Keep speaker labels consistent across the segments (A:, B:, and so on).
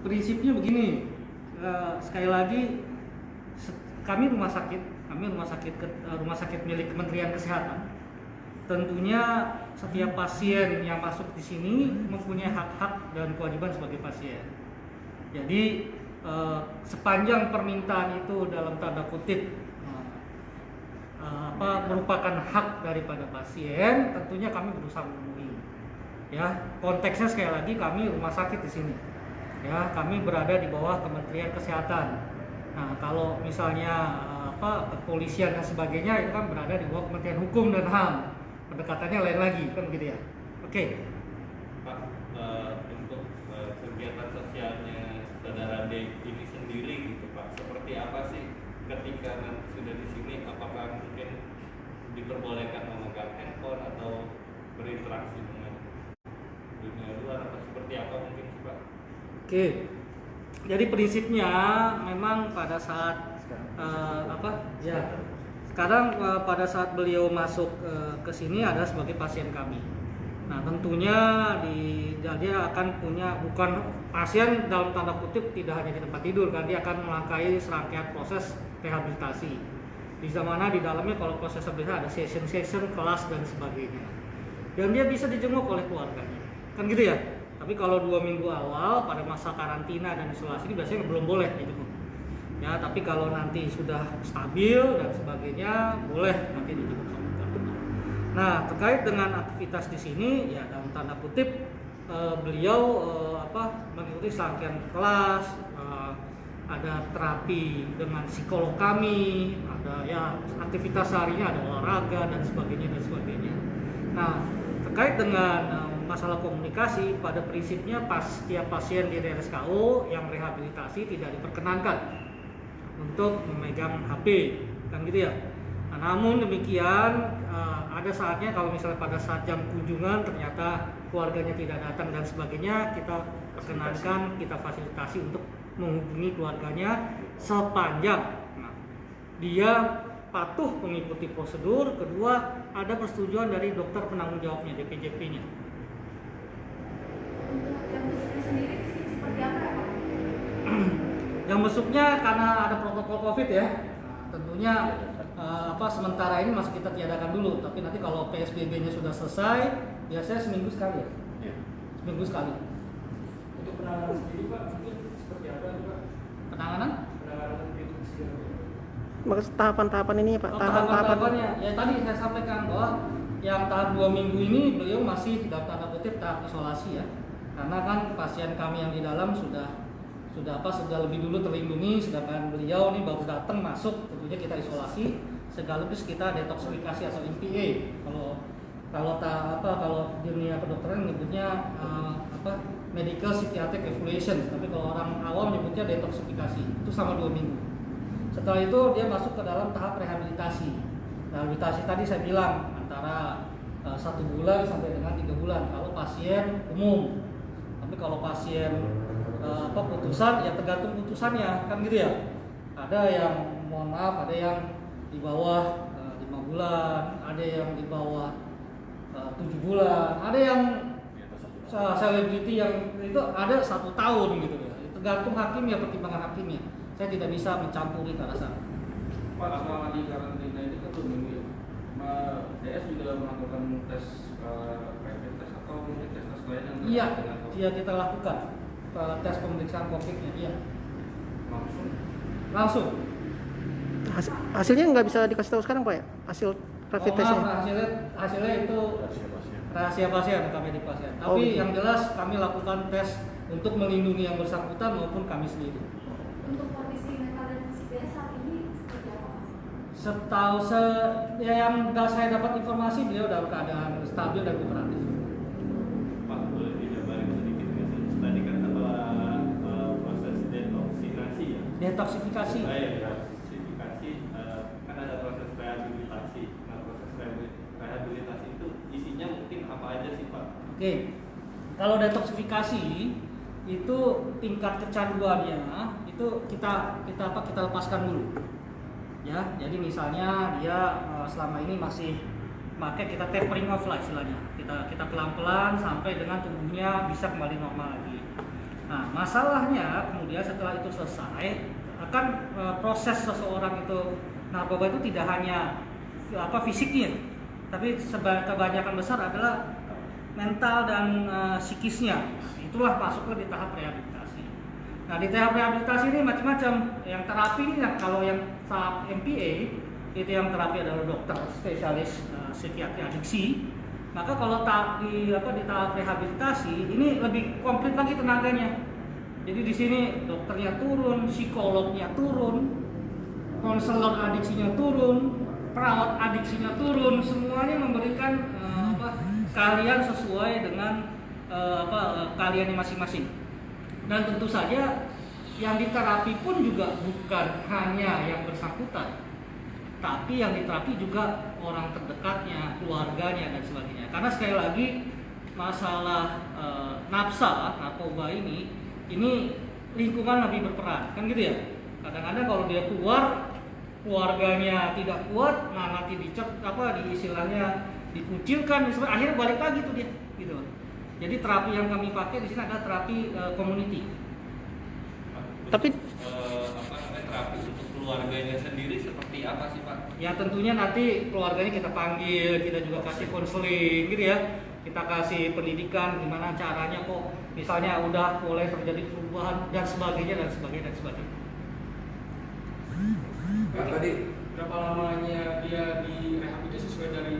A: prinsipnya begini, sekali lagi kami rumah sakit milik Kementerian Kesehatan. Tentunya setiap pasien yang masuk di sini mempunyai hak-hak dan kewajiban sebagai pasien. Jadi sepanjang permintaan itu dalam tanda kutip merupakan hak daripada pasien, tentunya kami berusaha memenuhi. Ya, konteksnya sekali lagi kami rumah sakit di sini. Ya, kami berada di bawah Kementerian Kesehatan. Nah, kalau misalnya kepolisian dan sebagainya itu kan berada di bawah Kementerian Hukum dan HAM. Pendekatannya lain lagi, kan begitu ya. Oke.
B: Pak, untuk kegiatan sosialnya saudara D ini sendiri gitu Pak, seperti apa sih ketika nanti sudah di sini? Apakah mungkin diperbolehkan memegang handphone atau berinteraksi dengan dunia luar atau seperti apa mungkin sih Pak?
A: Oke. Jadi prinsipnya memang pada saat sekarang pada saat beliau masuk ke sini adalah sebagai pasien kami. Nah, tentunya dia akan punya, bukan pasien dalam tanda kutip tidak hanya di tempat tidur kan, dia akan melangkahi serangkaian proses rehabilitasi. Di mana di dalamnya kalau proses rehabilitasi ada session, kelas dan sebagainya. Dan dia bisa dijenguk oleh keluarganya. Kan gitu ya? Tapi kalau 2 minggu awal pada masa karantina dan isolasi ini biasanya belum boleh dijenguk. Ya, tapi kalau nanti sudah stabil dan sebagainya boleh nanti dijemput sama keluarga. Nah, terkait dengan aktivitas di sini ya dalam tanda kutip beliau mengikuti serangkaian kelas, ada terapi dengan psikolog kami, ada ya aktivitas harinya ada olahraga dan sebagainya. Nah, terkait dengan masalah komunikasi, pada prinsipnya setiap pasien di RSKO yang rehabilitasi tidak diperkenankan untuk memegang HP, kan gitu ya. Nah, namun demikian ada saatnya kalau misalnya pada saat jam kunjungan ternyata keluarganya tidak datang dan sebagainya, kita perkenankan, kita fasilitasi untuk menghubungi keluarganya sepanjang dia patuh mengikuti prosedur. Kedua, ada persetujuan dari dokter penanggung jawabnya, DPJP-nya.
C: Yang besuknya sendiri di sini seperti apa ya Pak?
A: Yang besuknya karena ada protokol COVID ya, tentunya sementara ini masih kita tiadakan dulu. Tapi nanti kalau PSBB-nya sudah selesai, biasanya seminggu sekali ya. Seminggu sekali.
D: Untuk penanganan sendiri Pak, mungkin seperti apa Pak?
A: Penanganan
E: tahapan-tahapan ini ya Pak,
A: tahapan-tahapannya ya tadi saya sampaikan bahwa yang tahap 2 minggu ini beliau masih dalam tanda kutip tahap isolasi ya, karena kan pasien kami yang di dalam sudah lebih dulu terlindungi, sedangkan beliau ini baru datang masuk, tentunya kita isolasi sekaligus kita detoksifikasi atau MPA kalau dunia kedokteran menyebutnya medical psychiatric evaluation, tapi kalau orang awam menyebutnya detoksifikasi. Itu sama 2 minggu. Setelah itu dia masuk ke dalam tahap rehabilitasi. Rehabilitasi tadi saya bilang antara 1 bulan sampai dengan 3 bulan kalau pasien umum. Tapi kalau pasien putusan ya tergantung putusannya, kan gitu ya. Ada yang mohon maaf, ada yang di bawah 5 bulan, ada yang di bawah 7 bulan, ada yang selebriti yang itu ada 1 tahun gitu ya. Tergantung hakimnya, pertimbangan hakimnya. Saya tidak bisa mencampuri ke arah sana.
D: Pak, selama di karantina ini kan 2 minggu ya, DS juga melakukan tes rapid test atau mungkin tes lain yang
A: Iya, kita lakukan tes pemeriksaan COVID-nya. Iya. Langsung.
E: Hasilnya nggak bisa dikasih tahu sekarang Pak ya, hasil rapid testnya?
A: Hasilnya itu rahasia pasien, kami di pasien. Tapi yang jelas kami lakukan tes untuk melindungi yang bersangkutan maupun kami sendiri.
C: Untuk kondisi mental dan fisiknya saat ini seperti apa?
A: Setahu yang saya dapat informasi beliau dalam keadaan stabil dan kooperatif.
B: Pak, boleh dijabarin sedikit nggak sih? Tadi kan proses detoksinasi ya?
A: Detoksifikasi.
B: Detoksifikasi kan ada proses rehabilitasi. Nah, proses rehabilitasi itu isinya mungkin apa aja sih Pak?
A: Oke, kalau detoksifikasi itu tingkat kecanduannya itu kita lepaskan dulu. Ya, jadi misalnya dia selama ini masih pakai, kita tapering off lah istilahnya. Kita pelan-pelan sampai dengan tubuhnya bisa kembali normal lagi. Nah, masalahnya kemudian setelah itu selesai, akan proses seseorang itu narkoba itu tidak hanya fisiknya, tapi kebanyakan besar adalah mental dan psikisnya. Itulah masuknya di tahap rehabilitasi. Nah, di tahap rehabilitasi ini macam-macam. Yang terapi ini kalau yang tahap MPA itu yang terapi adalah dokter spesialis psikiatri adiksi. Maka kalau di tahap rehabilitasi ini lebih komplit lagi tenaganya. Jadi di sini dokternya turun, psikolognya turun, konselor adiksinya turun, perawat adiksinya turun, semuanya memberikan keahlian sesuai dengan keahliannya masing-masing. Dan tentu saja yang diterapi pun juga bukan hanya yang bersangkutan, tapi yang diterapi juga orang terdekatnya, keluarganya dan sebagainya. Karena sekali lagi masalah narkoba ini lingkungan lebih berperan, kan gitu ya. Kadang-kadang kalau dia keluar, keluarganya tidak kuat, nah nanti istilahnya dikucilkan, akhirnya balik lagi tuh dia, gitu. Jadi terapi yang kami pakai di sini adalah terapi community.
E: Tapi
B: terapi untuk keluarganya sendiri seperti apa sih Pak?
A: Ya tentunya nanti keluarganya kita panggil, kita juga kasih konseling gitu ya. Kita kasih pendidikan gimana caranya kok misalnya udah mulai terjadi perubahan dan sebagainya dan sebagainya dan sebagainya.
F: Pak, tadi berapa lamanya dia direhabilitasi sesuai dari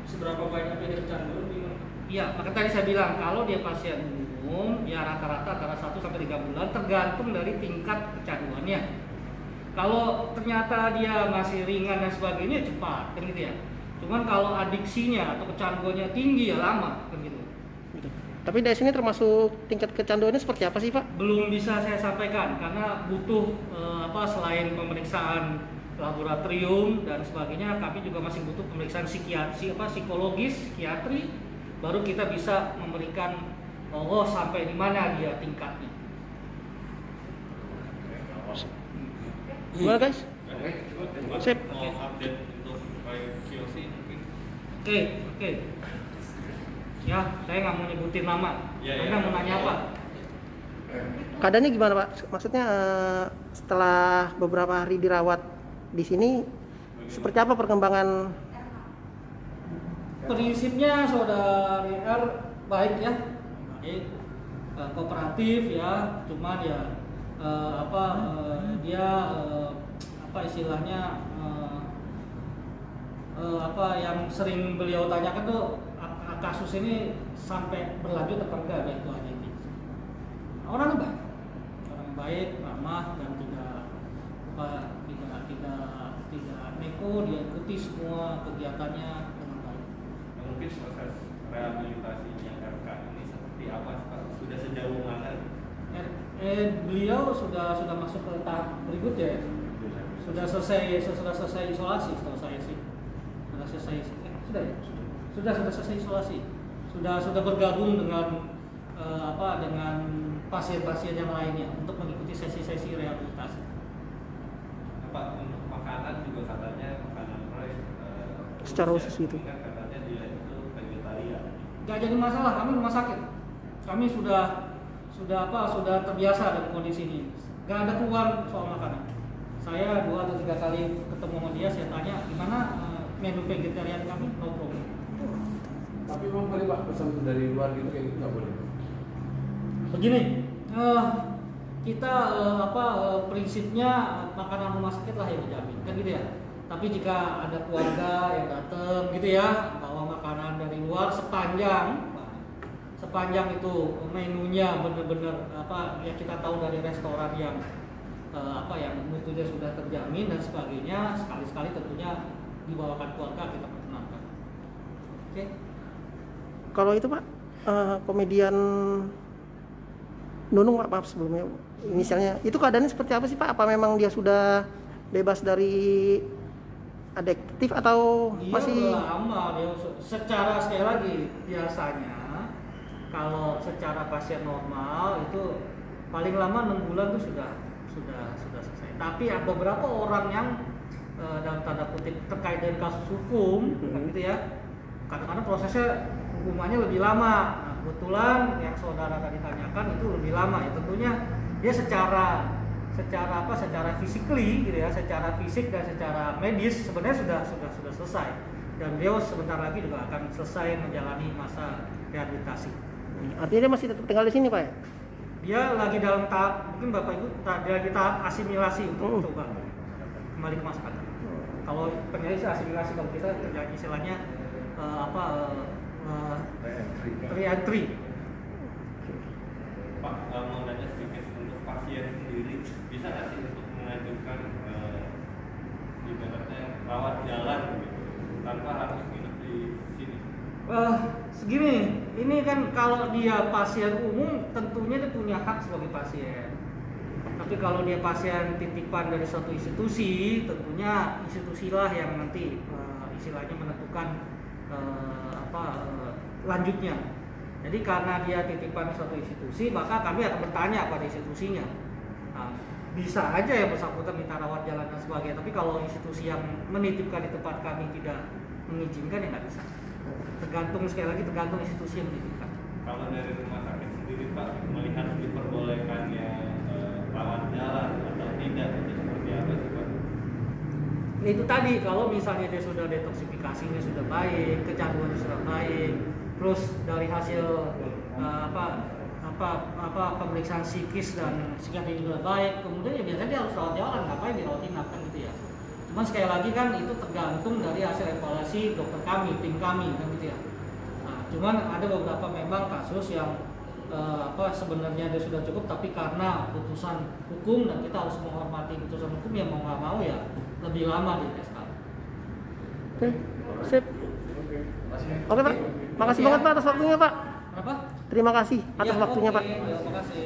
F: seberapa banyaknya dia kecanduan gimana?
A: Iya, maka tadi saya bilang kalau dia pasien umum ya rata-rata antara 1 sampai 3 bulan tergantung dari tingkat kecanduannya. Kalau ternyata dia masih ringan dan sebagainya cepat, kan gitu ya. Cuman kalau adiksinya atau kecanduannya tinggi ya lama, kan gitu.
E: Tapi dari sini termasuk tingkat kecanduannya seperti apa sih Pak?
A: Belum bisa saya sampaikan karena butuh selain pemeriksaan laboratorium dan sebagainya, kami juga masih butuh pemeriksaan psikologis, psikiatri, baru kita bisa memberikan sampai di mana dia tingkatnya.
E: Gimana guys? Sip.
B: Mau update untuk QC mungkin?
A: Oke. Ya, saya nggak mau nyebutin nama. Anda mau nanya apa?
E: Keadaannya gimana Pak? Maksudnya setelah beberapa hari dirawat di sini, seperti apa perkembangan?
A: Prinsipnya saudari R baik ya, baik, kooperatif ya, cuman ya dia istilahnya yang sering beliau tanyakan tuh kasus ini sampai berlanjut atau enggak, itu aja itu. Orang baik, ramah dan tidak neko, dia ikuti semua kegiatannya dengan baik.
B: Mungkin proses rehabilitasinya RK ini seperti apa Pak? Sudah sejauh mana?
A: Beliau sudah masuk ke tahap berikutnya. Sudah selesai isolasi setahu saya sih. Sudah selesai isolasi. Sudah bergabung dengan dengan pasien-pasien yang lainnya untuk mengikuti sesi-sesi rehabilitasi.
B: Pak, untuk makanan juga katanya makanan Roy
E: Secara khusus gitu.
B: Katanya dia itu vegetarian.
A: Gak jadi masalah, kami rumah sakit. Kami sudah terbiasa dengan kondisi ini. Gak ada keluar soal makanan. Saya 2 atau 3 kali ketemu sama dia, saya tanya gimana menu vegetarian kami, no problem.
F: Tapi memang boleh Pak pesan dari luar gitu kayak gitu nggak boleh.
A: Begini, kita prinsipnya makanan rumah sakit lah yang dijamin, kan gitu ya. Tapi jika ada keluarga yang datang gitu ya, bawa makanan dari luar sepanjang itu menunya benar-benar ya kita tahu dari restoran yang yang mutunya sudah terjamin dan sebagainya, sekali-sekali tentunya dibawakan keluarga kita perkenalkan. Oke.
E: Kalau itu Pak, komedian Nunung Pak, maaf sebelumnya inisialnya, itu keadaannya seperti apa sih Pak? Apa memang dia sudah bebas dari adiktif atau
A: Dia
E: masih?
A: lama dia secara sekali lagi biasanya kalau secara pasien normal itu paling lama 6 bulan itu sudah selesai. Tapi ada beberapa orang yang dalam tanda kutip terkait dengan kasus hukum, gitu ya. Kadang-kadang prosesnya hukumannya lebih lama. Nah, kebetulan yang saudara tadi tanyakan itu lebih lama ya. Tentunya dia secara physically gitu ya, secara fisik dan secara medis sebenarnya sudah selesai. Dan beliau sebentar lagi juga akan selesai menjalani masa rehabilitasi.
E: Artinya dia masih tetap tinggal di sini, Pak ya?
A: Dia lagi dalam tahap, mungkin Bapak Ibu dia di tahap asimilasi untuk coba kembali ke masyarakat. Kalau penyakit asimilasi, kalau kita terjadi istilahnya re-entry.
B: Pak, mau nanya sedikit untuk pasien sendiri, bisa nggak sih untuk mengajukan ibaratnya rawat jalan gitu, tanpa harus nginep di sini?
A: Segini, ini kan kalau dia pasien umum tentunya dia punya hak sebagai pasien. Tapi kalau dia pasien titipan dari suatu institusi, tentunya institusilah yang nanti istilahnya menentukan lanjutnya. Jadi karena dia titipan suatu institusi, maka kami akan bertanya pada institusinya. Nah, bisa aja yang bersangkutan minta rawat jalan dan sebagainya. Tapi kalau institusi yang menitipkan di tempat kami tidak mengizinkan, ya nggak bisa. Tergantung, sekali lagi tergantung institusi yang menitipkan.
B: Kalau dari rumah sakit sendiri Pak, melihat diperbolehkannya rawat jalan atau tidak, itu seperti apa sih Pak?
A: Itu tadi, kalau misalnya dia sudah detoksifikasinya sudah baik, kecanduannya sudah baik, terus dari hasil pemeriksaan psikis dan psikiatri juga baik, kemudian ya biasanya dia harus rawat jalan, ngapain dirawat inap kan gitu ya. Cuman sekali lagi kan itu tergantung dari hasil evaluasi dokter kami, tim kami kan gitu ya. Nah, cuman ada beberapa memang kasus yang sebenarnya dia sudah cukup, tapi karena putusan hukum dan kita harus menghormati putusan hukum, ya mau nggak mau ya lebih lama di tes.
E: Oke, sip. Oke Pak, makasih banget Pak atas waktunya Pak.
A: Apa?
E: Terima kasih atas
A: Ya,
E: waktunya
A: oke,
E: Pak.
A: Terima kasih.